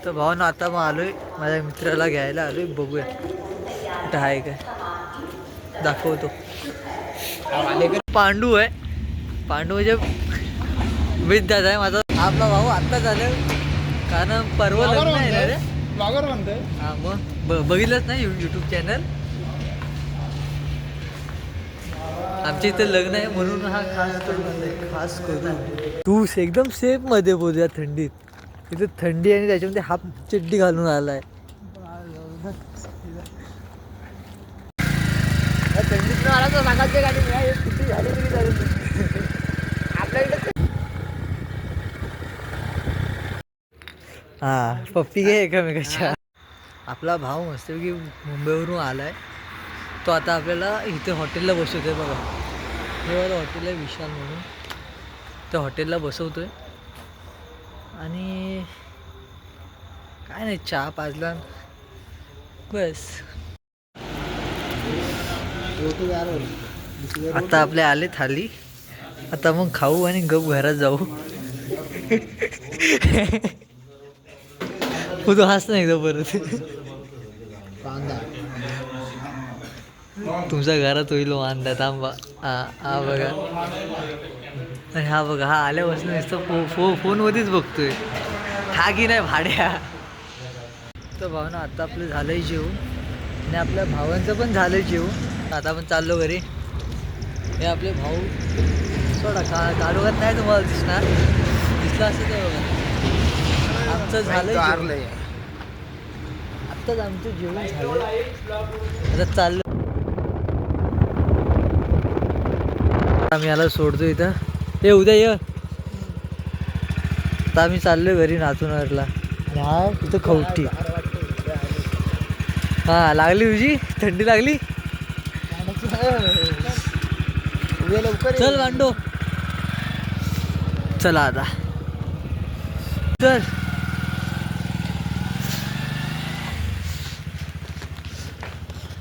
तर भावानं आता मग आलोय माझ्या मित्राला घ्यायला आलोय, बघूया कुठं आहे काय दाखवतो. पांडू आहे, पांडू म्हणजे विद्याचा आहे माझा आपला भाऊ. आत्ता झालं कारण परवा लग्न आहे ना रे. ब्लॉगर म्हणतोय. हा मग बघितलंच नाही यूट्यूब चॅनल. आमच्या इथे लग्न आहे म्हणून हा खास करून तू एकदम सेफ मध्ये बोलूया. थंडीत इथे थंडी आणि त्याच्यामध्ये हाफ चड्डी घालून आलाय. थंडीत आला तर सांगायची गाडी किती झाली तरी चालेल आपल्या इकडे. हा पप्पी घे एकामेकाच्या. आपला भाऊ मस्त की मुंबईवरून आलाय. तो आता आपल्याला इथे हॉटेलला बसवतोय बघा. हे वाला हॉटेल आहे विशाल म्हणून. त्या हॉटेलला बसवतोय आणि काय नाही चहा पाजला बस. आता आपले आले थाली. आता मग खाऊ आणि गप घरात जाऊ. तू हास नाही एकदा परत. तुमच्या घरात होईल वांदा थांबा. हा बघा आणि हा बघा हा आल्यापासून नुसतं फोनमध्येच बघतोय. हा की नाही भाड्या. तर भावना आता आपलं झालंय जेवून आणि आपल्या भावांचं पण झालंय जेवून. आता आपण चाललो घरी. हे आपले भाऊ सोडा काढूयात नाही तुम्हाला दिसणार. दिसलं असं तर बघा आमचं झालंय. आत्ताच आमचं जेवण झालं. आता चाललो आम्ही याला सोडतो इथं. ते उद्या ये. आता आम्ही चाललोय घरी नाचूनवरला. हा तिथं खवटी. हा लागली तुझी थंडी लागली. चल गांडो चला आता चल.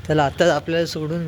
चला आता आपल्याला सोडून